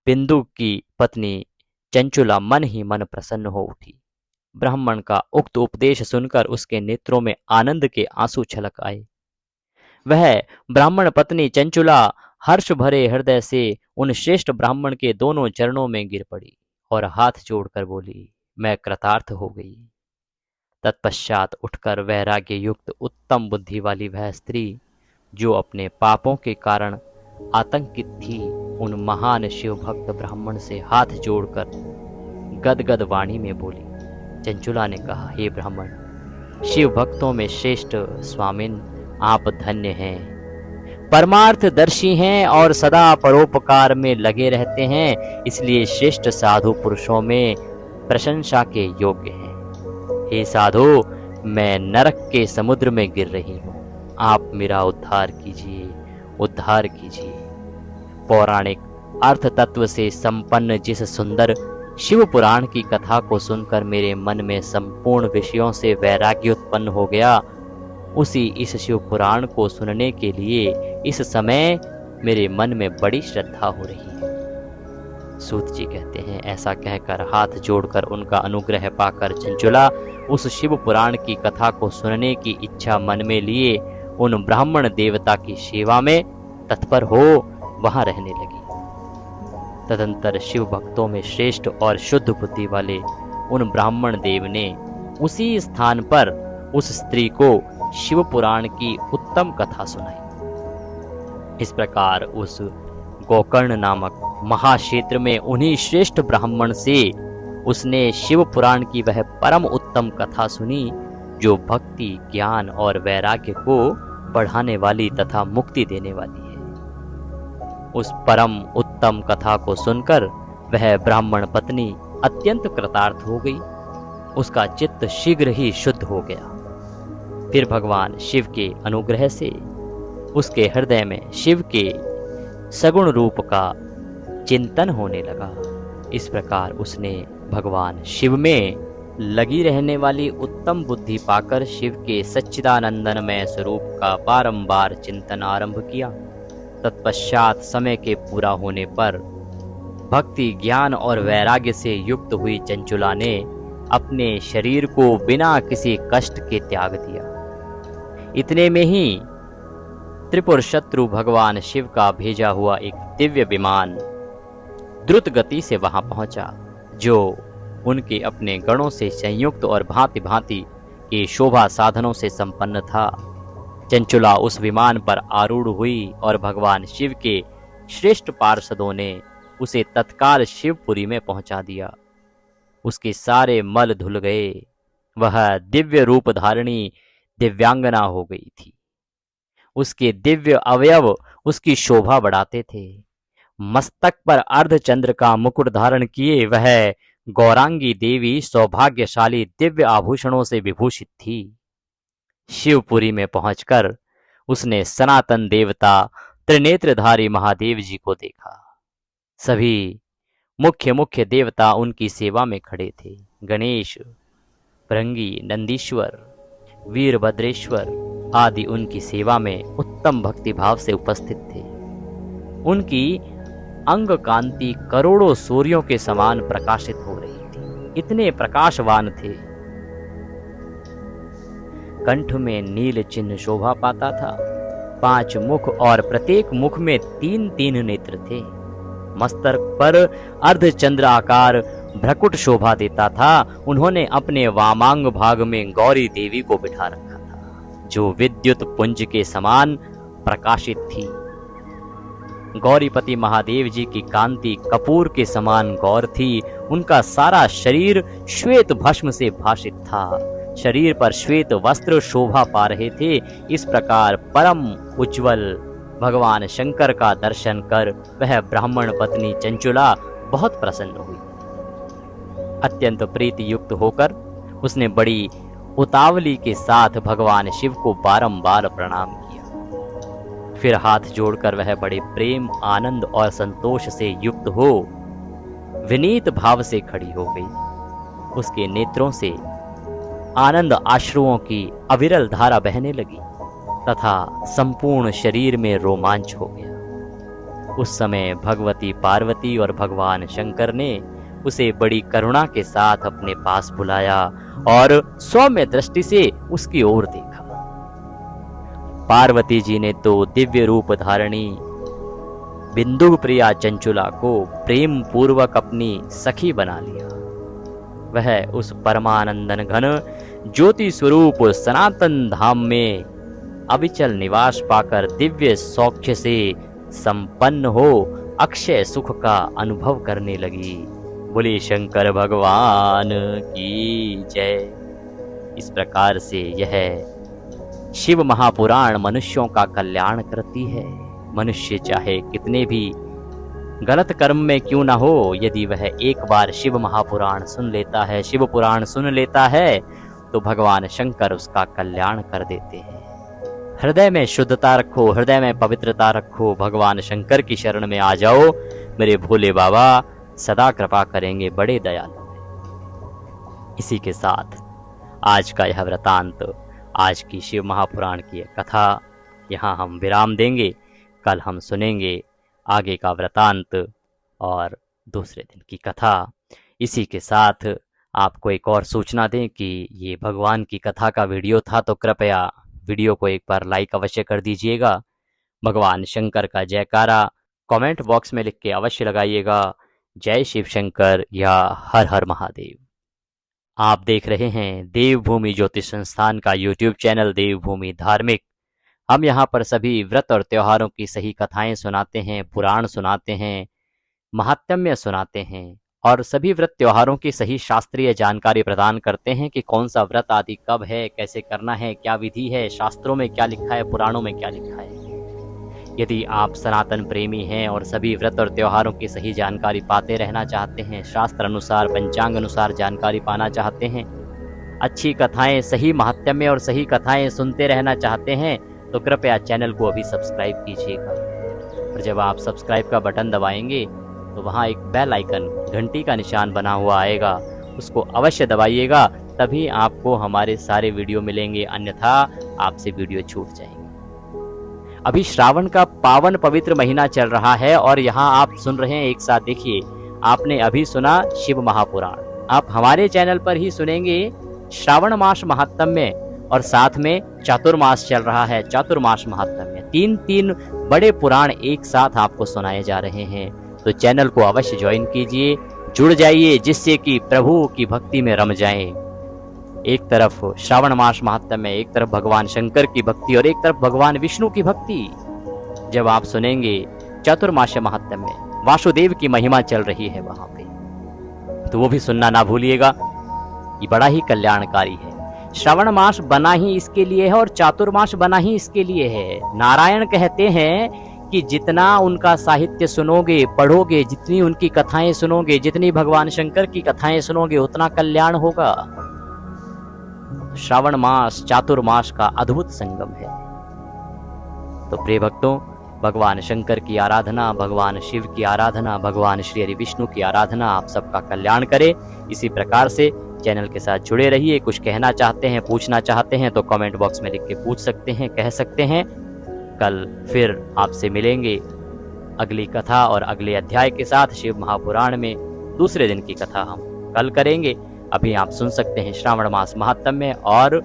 बिंदु की पत्नी चंचुला मन ही मन प्रसन्न हो उठी। ब्राह्मण का उक्त उपदेश सुनकर उसके नेत्रों में आनंद के आंसू छलक आए। वह ब्राह्मण पत्नी चंचुला हर्ष भरे हृदय से उन श्रेष्ठ ब्राह्मण के दोनों चरणों में गिर पड़ी और हाथ जोड़कर बोली, मैं कृतार्थ हो गई। तत्पश्चात उठकर वैराग्य युक्त उत्तम बुद्धि वाली वह स्त्री, जो अपने पापों के कारण आतंकित थी, उन महान शिव भक्त ब्राह्मण से हाथ जोड़कर गदगद वाणी में बोली। चंचुला ने कहा, हे ब्राह्मण, शिव भक्तों में श्रेष्ठ स्वामिन, आप धन्य हैं, परमार्थदर्शी हैं और सदा परोपकार में लगे रहते हैं, इसलिए श्रेष्ठ साधु पुरुषों में प्रशंसा के योग्य हैं। हे साधु, मैं नरक के समुद्र में गिर रही हूँ, आप मेरा उद्धार कीजिए, उद्धार कीजिए। पौराणिक अर्थ तत्व से संपन्न जिस सुंदर शिव पुराण की कथा को सुनकर मेरे मन में संपूर्ण विषयों से वैराग्य उत्पन्न हो गया, उसी इस शिव पुराण को सुनने के लिए इस समय मेरे मन में बड़ी श्रद्धा हो रही है। सूत जी कहते हैं, ऐसा कहकर हाथ जोड़कर उनका अनुग्रह पाकर चंचुला उस शिव पुराण की कथा को सुनने की इच्छा मन में लिए उन ब्राह्मण देवता की सेवा में तत्पर हो वहां रहने लगी। तदंतर शिव भक्तों में श्रेष्ठ और शुद्ध बुद्धि वाले उन ब्राह्मण देव ने उसी स्थान पर उस स्त्री को शिव पुराण की उत्तम कथा सुनाई। इस प्रकार उस गोकर्ण नामक महाक्षेत्र में उन्हीं श्रेष्ठ ब्राह्मण से उसने शिव पुराण की वह परम उत्तम कथा सुनी, जो भक्ति, ज्ञान और वैराग्य को बढ़ाने वाली तथा मुक्ति देने वाली है। उस परम उत्तम कथा को सुनकर वह ब्राह्मण पत्नी अत्यंत कृतार्थ हो गई। उसका चित्त शीघ्र ही शुद्ध हो गया। फिर भगवान शिव के अनुग्रह से उसके हृदय में शिव के सगुण रूप का चिंतन होने लगा। इस प्रकार उसने भगवान शिव में लगी रहने वाली उत्तम बुद्धि पाकर शिव के सच्चिदानंदनमय स्वरूप का बारंबार चिंतन आरंभ किया। तत्पश्चात समय के पूरा होने पर भक्ति, ज्ञान और वैराग्य से युक्त हुई चंचुला ने अपने शरीर को बिना किसी कष्ट के त्याग दिया। इतने में ही त्रिपुर शत्रु भगवान शिव का भेजा हुआ एक दिव्य विमान द्रुत गति से वहां पहुंचा, जो उनके अपने गणों से संयुक्त और भांति भांति के शोभा साधनों से संपन्न था। चंचुला उस विमान पर आरूढ़ हुई और भगवान शिव के श्रेष्ठ पार्षदों ने उसे तत्काल शिवपुरी में पहुंचा दिया। उसके सारे मल धुल गए, वह दिव्य रूप धारिणी दिव्यांगना हो गई थी। उसके दिव्य अवयव उसकी शोभा बढ़ाते थे। मस्तक पर अर्धचंद्र का मुकुट धारण किए वह गौरांगी देवी सौभाग्यशाली दिव्य आभूषणों से विभूषित थी। शिवपुरी में पहुंचकर उसने सनातन देवता त्रिनेत्रधारी महादेव जी को देखा। सभी मुख्य मुख्य देवता उनकी सेवा में खड़े थे। गणेश, भृंगी, नंदीश्वर, वीरभद्रेश्वर आदि उनकी सेवा में उत्तम भक्तिभाव से उपस्थित थे। उनकी अंग कांति करोड़ों सूर्यों के समान प्रकाशित हो रही थी, इतने प्रकाशवान थे। कंठ में नील चिन्ह शोभा पाता था। 5 मुख और प्रत्येक मुख में 3-3 नेत्र थे। मस्तक पर अर्धचंद्र आकार भ्रकुट शोभा देता था। उन्होंने अपने वामांग भाग में गौरी देवी को बिठा रखा था, जो विद्युत पुंज के समान प्रकाशित थी। गौरीपति महादेव जी की कांति कपूर के समान गौर थी। उनका सारा शरीर श्वेत भस्म से भासित था। शरीर पर श्वेत वस्त्र शोभा पा रहे थे। इस प्रकार परम उज्जवल भगवान शंकर का दर्शन कर वह ब्राह्मण पत्नी चंचुला बहुत प्रसन्न हुई। अत्यंत प्रीति युक्त होकर उसने बड़ी उतावली के साथ भगवान शिव को बारंबार प्रणाम किया। फिर हाथ जोड़कर वह बड़े प्रेम, आनंद और संतोष से युक्त हो विनीत भाव से खड़ी हो गई। उसके नेत्रों से आनंद आश्रुओं की अविरल धारा बहने लगी तथा संपूर्ण शरीर में रोमांच हो गया। उस समय भगवती पार्वती और भगवान शंकर ने उसे बड़ी करुणा के साथ अपने पास बुलाया और सौम्य दृष्टि से उसकी ओर देखा। पार्वती जी ने तो दिव्य रूप धारणी बिंदु प्रिया चंचुला को प्रेम पूर्वक अपनी सखी बना लिया। वह उस परमानंदन घन ज्योति स्वरूप सनातन धाम में अविचल निवास पाकर दिव्य सौख्य से संपन्न हो अक्षय सुख का अनुभव करने लगी। बोले शंकर भगवान की जय। इस प्रकार से यह शिव महापुराण मनुष्यों का कल्याण करती है। मनुष्य चाहे कितने भी गलत कर्म में क्यों ना हो, यदि वह एक बार शिव महापुराण सुन लेता है, शिव पुराण सुन लेता है, तो भगवान शंकर उसका कल्याण कर देते हैं। हृदय में शुद्धता रखो, हृदय में पवित्रता रखो, भगवान शंकर की शरण में आ जाओ। मेरे भोले बाबा सदा कृपा करेंगे, बड़े दयालु हैं। इसी के साथ आज का यह वृतांत, आज की शिव महापुराण की कथा यहाँ हम विराम देंगे। कल हम सुनेंगे आगे का वृतांत और दूसरे दिन की कथा। इसी के साथ आपको एक और सूचना दें कि ये भगवान की कथा का वीडियो था, तो कृपया वीडियो को एक बार लाइक अवश्य कर दीजिएगा। भगवान शंकर का जयकारा कमेंट बॉक्स में लिख के अवश्य लगाइएगा। जय शिव शंकर या हर हर महादेव। आप देख रहे हैं देवभूमि ज्योतिष संस्थान का यूट्यूब चैनल देवभूमि धार्मिक। हम यहाँ पर सभी व्रत और त्योहारों की सही कथाएं सुनाते हैं, पुराण सुनाते हैं, महात्म्य सुनाते हैं और सभी व्रत त्योहारों की सही शास्त्रीय जानकारी प्रदान करते हैं कि कौन सा व्रत आदि कब है, कैसे करना है, क्या विधि है, शास्त्रों में क्या लिखा है, पुराणों में क्या लिखा है। यदि आप सनातन प्रेमी हैं और सभी व्रत और त्योहारों की सही जानकारी पाते रहना चाहते हैं, शास्त्र अनुसार पंचांग अनुसार जानकारी पाना चाहते हैं, अच्छी कथाएं, सही महात्म्य और सही कथाएं सुनते रहना चाहते हैं, तो कृपया चैनल को अभी सब्सक्राइब कीजिएगा। और जब आप सब्सक्राइब का बटन दबाएंगे तो वहाँ एक बेल आइकन घंटी का निशान बना हुआ आएगा, उसको अवश्य दबाइएगा, तभी आपको हमारे सारे वीडियो मिलेंगे, अन्यथा आपसे वीडियो छूट जाएंगे। अभी श्रावण का पावन पवित्र महीना चल रहा है और यहाँ आप सुन रहे हैं एक साथ। देखिए, आपने अभी सुना शिव महापुराण, आप हमारे चैनल पर ही सुनेंगे श्रावण मास महात्म्य और साथ में चातुर्मास चल रहा है, चातुर्मास महात्म्य। 3 बड़े पुराण एक साथ आपको सुनाए जा रहे हैं। तो चैनल को अवश्य ज्वाइन कीजिए, जुड़ जाइए, जिससे कि प्रभु की भक्ति में रम जाएं। एक तरफ श्रावण मास महात्म्य, एक तरफ भगवान शंकर की भक्ति और एक तरफ भगवान विष्णु की भक्ति। जब आप सुनेंगे चातुर्मास्य महात्म्य, वासुदेव की महिमा चल रही है वहां पे, तो वो भी सुनना ना भूलिएगा। ये बड़ा ही कल्याणकारी है। श्रावण मास बना ही इसके लिए है और चातुर्मास बना ही इसके लिए है। नारायण कहते हैं कि जितना उनका साहित्य सुनोगे, पढ़ोगे, जितनी उनकी कथाएं सुनोगे, जितनी भगवान शंकर की कथाएं सुनोगे, उतना कल्याण होगा। श्रावण मास चातुर्मास का अद्भुत संगम है। तो प्रिय भक्तों, भगवान शंकर की आराधना, भगवान शिव की आराधना, भगवान श्री हरि विष्णु की आराधना आप सबका कल्याण करे। इसी प्रकार से चैनल के साथ जुड़े रहिए। कुछ कहना चाहते हैं, पूछना चाहते हैं तो कमेंट बॉक्स में लिख के पूछ सकते हैं, कह सकते हैं। कल फिर आपसे मिलेंगे अगली कथा और अगले अध्याय के साथ। शिव महापुराण में दूसरे दिन की कथा हम कल करेंगे। अभी आप सुन सकते हैं श्रावण मास महात्म्य और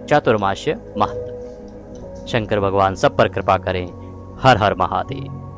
चातुर्मास्य महात्म्य। शंकर भगवान सब पर कृपा करें। हर हर महादेव।